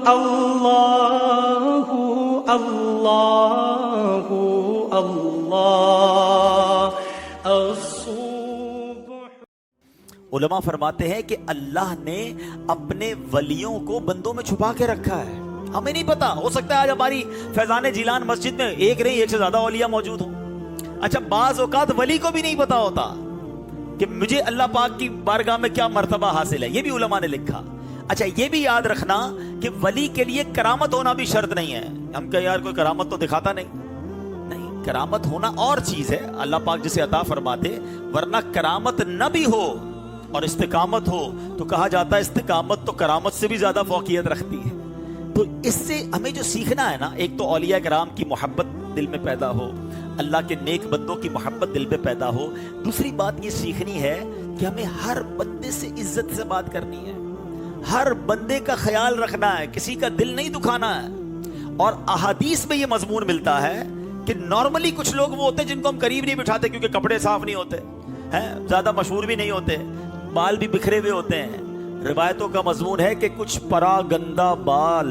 اللہ اللہ اللہ الصبح۔ علماء فرماتے ہیں کہ اللہ نے اپنے ولیوں کو بندوں میں چھپا کے رکھا ہے، ہمیں نہیں پتا، ہو سکتا ہے آج ہماری فیضان جیلان مسجد میں ایک نہیں ایک سے زیادہ اولیاء موجود ہوں۔ اچھا بعض اوقات ولی کو بھی نہیں پتا ہوتا کہ مجھے اللہ پاک کی بارگاہ میں کیا مرتبہ حاصل ہے، یہ بھی علماء نے لکھا۔ اچھا یہ بھی یاد رکھنا کہ ولی کے لیے کرامت ہونا بھی شرط نہیں ہے۔ ہم کہ یار کوئی کرامت تو دکھاتا نہیں، کرامت ہونا اور چیز ہے، اللہ پاک جسے عطا فرماتے، ورنہ کرامت نہ بھی ہو اور استقامت ہو تو کہا جاتا ہے استقامت تو کرامت سے بھی زیادہ فوقیت رکھتی ہے۔ تو اس سے ہمیں جو سیکھنا ہے نا، ایک تو اولیاء کرام کی محبت دل میں پیدا ہو، اللہ کے نیک بندوں کی محبت دل میں پیدا ہو۔ دوسری بات یہ سیکھنی ہے کہ ہمیں ہر بندے سے عزت سے بات کرنی ہے، ہر بندے کا خیال رکھنا ہے، کسی کا دل نہیں دکھانا ہے۔ اور احادیث میں یہ مضمون ملتا ہے کہ نارملی کچھ لوگ وہ ہوتے ہیں جن کو ہم قریب نہیں بٹھاتے کیونکہ کپڑے صاف نہیں ہوتے ہیں، زیادہ مشہور بھی نہیں ہوتے، بال بھی بکھرے ہوئے ہوتے ہیں۔ روایتوں کا مضمون ہے کہ کچھ پرا گندہ بال،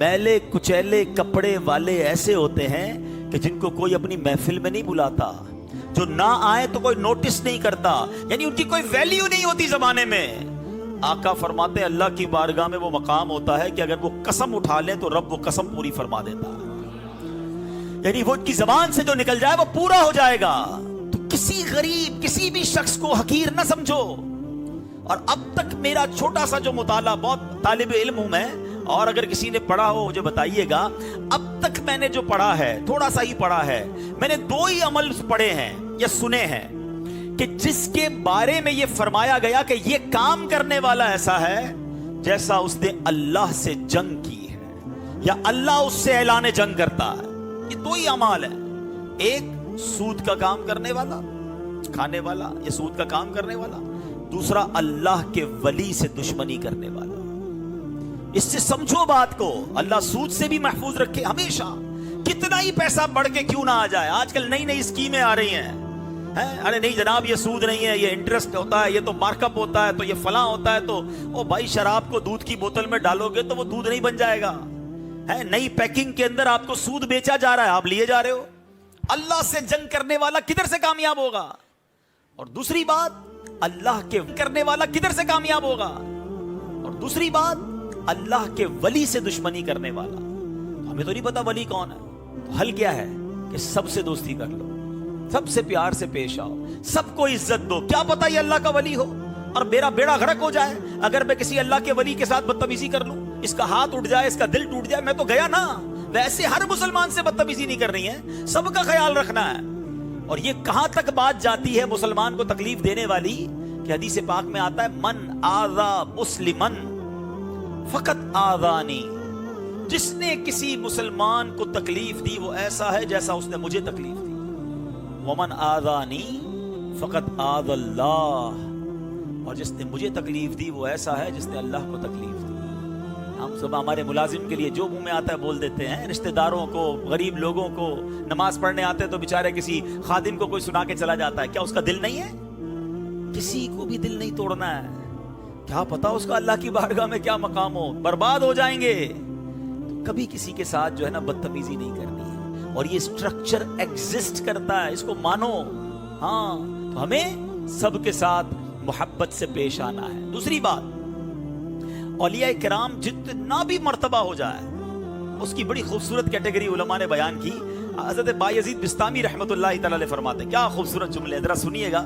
میلے کچیلے کپڑے والے ایسے ہوتے ہیں کہ جن کو کوئی اپنی محفل میں نہیں بلاتا، جو نہ آئے تو کوئی نوٹس نہیں کرتا، یعنی ان کی کوئی ویلیو نہیں ہوتی زمانے میں۔ آقا فرماتے ہیں اللہ کی بارگاہ میں وہ مقام ہوتا ہے کہ اگر وہ قسم اٹھا لیں تو رب وہ قسم پوری فرما دیتا ہے، یعنی وہ ان کی زبان سے جو نکل جائے وہ پورا ہو جائے گا۔ تو کسی غریب کسی بھی شخص کو حقیر نہ سمجھو۔ اور اب تک میرا چھوٹا سا جو مطالعہ، بہت طالب علم ہوں میں، اور اگر کسی نے پڑھا ہو مجھے بتائیے گا، اب تک میں نے جو پڑھا ہے تھوڑا سا ہی پڑھا ہے، میں نے 2 ہی عمل پڑھے ہیں یا سنے ہیں کہ جس کے بارے میں یہ فرمایا گیا کہ یہ کام کرنے والا ایسا ہے جیسا اس نے اللہ سے جنگ کی ہے یا اللہ اس سے اعلان جنگ کرتا ہے۔ یہ 2 ہی اعمال ہیں، ایک سود کا کام کرنے والا، کھانے والا، یہ سود کا کام کرنے والا، دوسرا اللہ کے ولی سے دشمنی کرنے والا۔ اس سے سمجھو بات کو، اللہ سود سے بھی محفوظ رکھے ہمیشہ، کتنا ہی پیسہ بڑھ کے کیوں نہ آ جائے۔ آج کل نئی نئی اسکیمیں آ رہی ہیں، ارے نہیں جناب یہ سود نہیں ہے، یہ انٹرسٹ ہوتا ہے، یہ تو مارک اپ ہوتا ہے، تو یہ فلاں ہوتا ہے، تو او بھائی شراب کو دودھ کی بوتل میں ڈالو گے تو وہ دودھ نہیں بن جائے گا، نئی پیکنگ کے اندر آپ کو سود بیچا جا رہا ہے، آپ لیے جا رہے ہو۔ اللہ سے جنگ کرنے والا کدھر سے کامیاب ہوگا؟ اور دوسری بات، اللہ کے کرنے والا کدھر سے کامیاب ہوگا؟ اور دوسری بات، اللہ کے ولی سے دشمنی کرنے والا۔ ہمیں تو نہیں پتا ولی کون ہے، تو حل کیا ہے کہ سب سے دوستی کر لو، سب سے پیار سے پیش آؤ، سب کو عزت دو۔ کیا پتا یہ اللہ کا ولی ہو اور میرا بیڑا غرق ہو جائے اگر میں کسی اللہ کے ولی کے ساتھ بدتمیزی کر لوں، اس کا ہاتھ اٹھ جائے، اس کا دل ٹوٹ جائے، میں تو گیا نا۔ ویسے ہر مسلمان سے بدتمیزی نہیں کرنی ہے، سب کا خیال رکھنا ہے۔ اور یہ کہاں تک بات جاتی ہے مسلمان کو تکلیف دینے والی کہ حدیث پاک میں آتا ہے من آذا مسلمن فقط آذانی، جس نے کسی مسلمان کو تکلیف دی وہ ایسا ہے جیسا اس نے مجھے تکلیف دی۔ ومن آذانی فقط آذ اللہ، اور جس نے مجھے تکلیف دی وہ ایسا ہے جس نے اللہ کو تکلیف دی۔ ہم سب ہمارے ملازم کے لیے جو منہ میں آتا ہے بول دیتے ہیں، رشتہ داروں کو، غریب لوگوں کو، نماز پڑھنے آتے تو بیچارے کسی خادم کو کوئی سنا کے چلا جاتا ہے، کیا اس کا دل نہیں ہے؟ کسی کو بھی دل نہیں توڑنا ہے، کیا پتا اس کا اللہ کی بارگاہ میں کیا مقام ہو، برباد ہو جائیں گے۔ تو کبھی کسی کے ساتھ جو ہے نا بدتمیزی نہیں کرنی ہے، اور یہ سٹرکچر ایگزسٹ کرتا ہے، اس کو مانو۔ ہاں تو ہمیں سب کے ساتھ محبت سے پیش آنا ہے۔ دوسری بات، اولیاء کرام جتنا بھی مرتبہ ہو جائے، اس کی بڑی خوبصورت کیٹیگری علماء نے بیان کی۔ حضرت بایزید بستامی رحمۃ اللہ تعالی علیہ فرماتے ہیں، کیا خوبصورت جملے، ذرا سنیے گا۔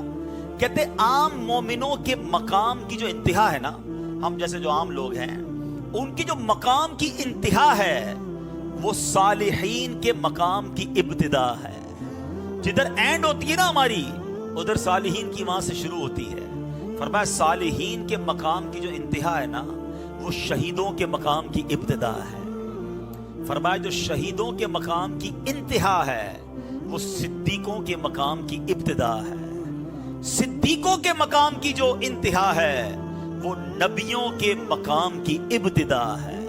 کہتے عام مومنوں کے مقام کی جو انتہا ہے نا، ہم جیسے جو عام لوگ ہیں ان کی جو مقام کی انتہا ہے وہ صالحین کے مقام کی ابتدا ہے۔ جدھر اینڈ ہوتی ہے نا ہماری، ادھر صالحین کی وہاں سے شروع ہوتی ہے۔ فرمایا صالحین کے مقام کی جو انتہا ہے نا وہ شہیدوں کے مقام کی ابتدا ہے۔ فرمایا جو شہیدوں کے مقام کی انتہا ہے وہ صدیقوں کے مقام کی ابتدا ہے۔ صدیقوں کے مقام کی جو انتہا ہے وہ نبیوں کے مقام کی ابتدا ہے۔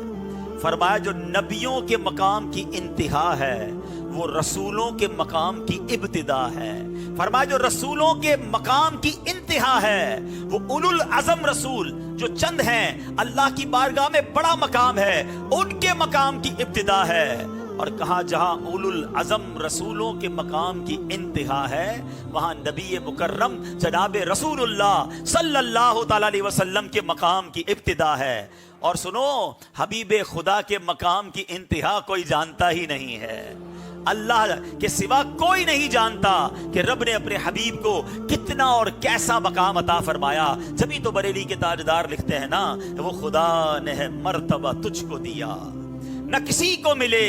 فرمایا جو نبیوں کے مقام کی انتہا ہے وہ رسولوں کے مقام کی ابتدا ہے. فرمایا جو رسولوں کے مقام کی انتہا ہے وہ اولو العزم رسول جو چند ہیں اللہ کی بارگاہ میں بڑا مقام ہے, ان کے مقام کی ابتدا ہے. اور کہاں جہاں اولو العزم رسولوں کے مقام کی انتہا ہے وہاں نبی مکرم جناب رسول اللہ صلی اللہ تعالی علیہ وسلم کے مقام کی ابتدا ہے. اور سنو, حبیب خدا کے مقام کی انتہا کوئی جانتا ہی نہیں ہے. اللہ کے سوا کوئی نہیں جانتا کہ رب نے اپنے حبیب کو کتنا اور کیسا مقام عطا فرمایا. جبھی تو بریلی کے تاجدار لکھتے ہیں نا, وہ خدا نے ہے مرتبہ تجھ کو دیا, نہ کسی کو ملے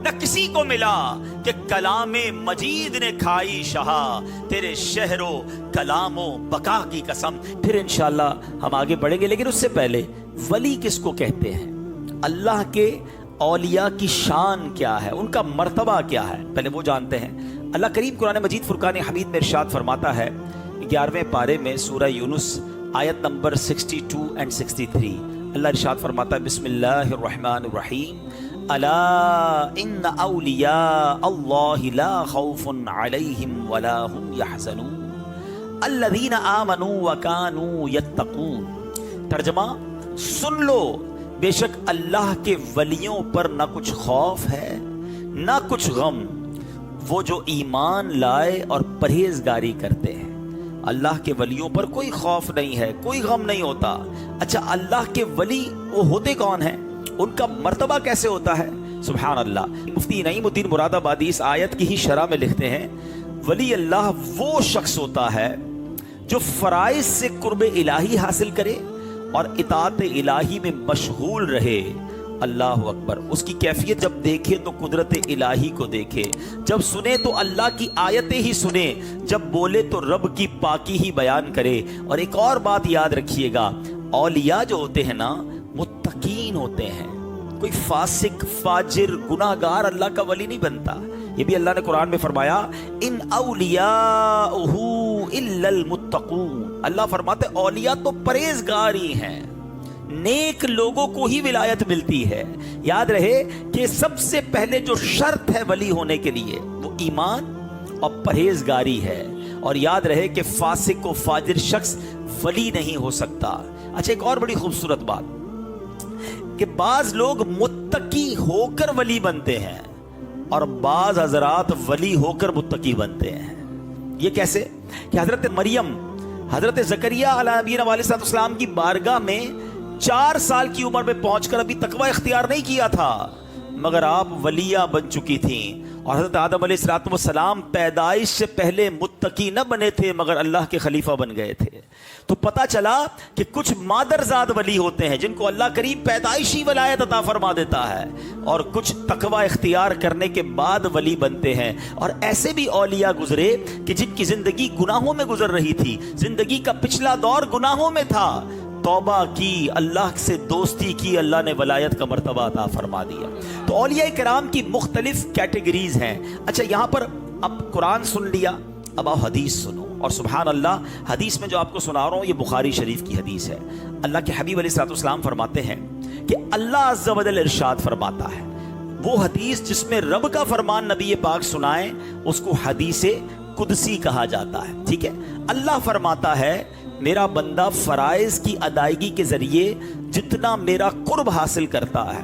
نہ کسی کو ملا کہ کلام مجید نے کھائی شہا, تیرے شہر و کلام و بقا کی قسم. پھر انشاءاللہ ہم آگے بڑھیں گے, لیکن اس سے پہلے ولی کس کو کہتے ہیں, اللہ کے اولیاء کی شان کیا ہے, ان کا مرتبہ کیا ہے, پہلے وہ جانتے ہیں. اللہ کریم قرآن مجید فرقان حمید میں ارشاد فرماتا ہے 11ویں پارے میں سورہ یونس آیت نمبر 62 and 63. اللہ ارشاد فرماتا ہے بسم اللہ الرحمن الرحیم الا ان اولیاء اللہ لا خوف علیہم ولا هم يحزنون الذین آمنوا وکانوا یتقون. ترجمہ, سن لو بے شک اللہ کے ولیوں پر نہ کچھ خوف ہے نہ کچھ غم, وہ جو ایمان لائے اور پرہیزگاری کرتے ہیں. اللہ کے ولیوں پر کوئی خوف نہیں ہے, کوئی غم نہیں ہوتا. اچھا, اللہ کے ولی وہ ہوتے کون ہیں, ان کا مرتبہ کیسے ہوتا ہے؟ سبحان اللہ. مفتی نعیم الدین مراد آبادی اس آیت کی ہی شرح میں لکھتے ہیں ولی اللہ وہ شخص ہوتا ہے جو فرائض سے قرب الہی حاصل کرے اور اطاعت الہی میں مشغول رہے. اللہ اکبر. اس کی کیفیت جب دیکھے تو قدرت الہی کو دیکھے, جب سنے تو اللہ کی آیتیں ہی سنے, جب بولے تو رب کی پاکی ہی بیان کرے. اور ایک اور بات یاد رکھیے گا, اولیاء جو ہوتے ہیں نا متقین ہوتے ہیں. کوئی فاسق فاجر گناہگار اللہ کا ولی نہیں بنتا. یہ بھی اللہ نے قرآن میں فرمایا ان اولیاءہ الا المتقون. اللہ فرماتے اولیاء تو پرہیزگار ہی ہیں, نیک لوگوں کو ہی ولایت ملتی ہے. یاد رہے کہ سب سے پہلے جو شرط ہے ولی ہونے کے لیے وہ ایمان اور پرہیزگاری ہے. اور یاد رہے کہ فاسق و فاجر شخص ولی نہیں ہو سکتا. اچھا, ایک اور بڑی خوبصورت بات کہ بعض لوگ متقی ہو کر ولی بنتے ہیں اور بعض حضرات ولی ہو کر متقی بنتے ہیں. یہ کیسے کہ حضرت مریم حضرت زکریا علیہ نبینا علیہ السلام کی بارگاہ میں 4 سال کی عمر میں پہنچ کر ابھی تقوی اختیار نہیں کیا تھا, مگر آپ ولیہ بن چکی تھیں. اور حضرت آدم علیہ السلام پیدائش سے پہلے متقی نہ بنے تھے مگر اللہ کے خلیفہ بن گئے تھے. تو پتہ چلا کہ کچھ مادرزاد ولی ہوتے ہیں جن کو اللہ کریم پیدائشی ولایت عطا فرما دیتا ہے, اور کچھ تقوی اختیار کرنے کے بعد ولی بنتے ہیں. اور ایسے بھی اولیاء گزرے کہ جن کی زندگی گناہوں میں گزر رہی تھی, زندگی کا پچھلا دور گناہوں میں تھا, توبہ کی, اللہ سے دوستی کی, اللہ نے ولایت کا مرتبہ عطا فرما دیا. تو اولیاء کرام کی مختلف کیٹیگریز ہیں. اچھا, یہاں پر اب قرآن سن لیا, اب آپ حدیث سنو. اور سبحان اللہ, حدیث میں جو آپ کو سنا رہا ہوں یہ بخاری شریف کی حدیث ہے. اللہ کے حبیب علیہ السلام فرماتے ہیں کہ اللہ عز و جل ارشاد فرماتا ہے, وہ حدیث جس میں رب کا فرمان نبی پاک سنائیں اس کو حدیث قدسی کہا جاتا ہے. ٹھیک ہے, اللہ فرماتا ہے میرا بندہ فرائض کی ادائیگی کے ذریعے جتنا میرا قرب حاصل کرتا ہے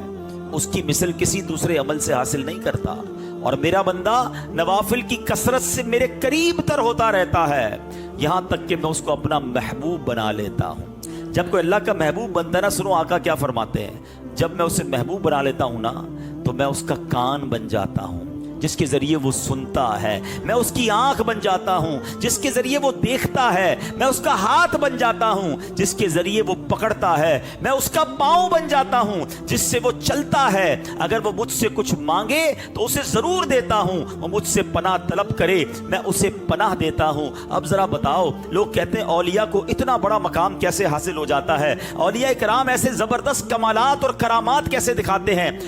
اس کی مثل کسی دوسرے عمل سے حاصل نہیں کرتا, اور میرا بندہ نوافل کی کثرت سے میرے قریب تر ہوتا رہتا ہے یہاں تک کہ میں اس کو اپنا محبوب بنا لیتا ہوں. جب کوئی اللہ کا محبوب بنتا ہے نا, سنو آقا کیا فرماتے ہیں, جب میں اسے محبوب بنا لیتا ہوں نا تو میں اس کا کان بن جاتا ہوں جس کے ذریعے وہ سنتا ہے, میں اس کی آنکھ بن جاتا ہوں جس کے ذریعے وہ دیکھتا ہے, میں اس کا ہاتھ بن جاتا ہوں جس کے ذریعے وہ پکڑتا ہے, میں اس کا پاؤں بن جاتا ہوں جس سے وہ چلتا ہے. اگر وہ مجھ سے کچھ مانگے تو اسے ضرور دیتا ہوں, وہ مجھ سے پناہ طلب کرے میں اسے پناہ دیتا ہوں. اب ذرا بتاؤ, لوگ کہتے ہیں اولیاء کو اتنا بڑا مقام کیسے حاصل ہو جاتا ہے, اولیاء کرام ایسے زبردست کمالات اور کرامات کیسے دکھاتے ہیں.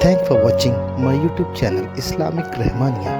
Thanks for watching my YouTube channel Islamic Rahmania.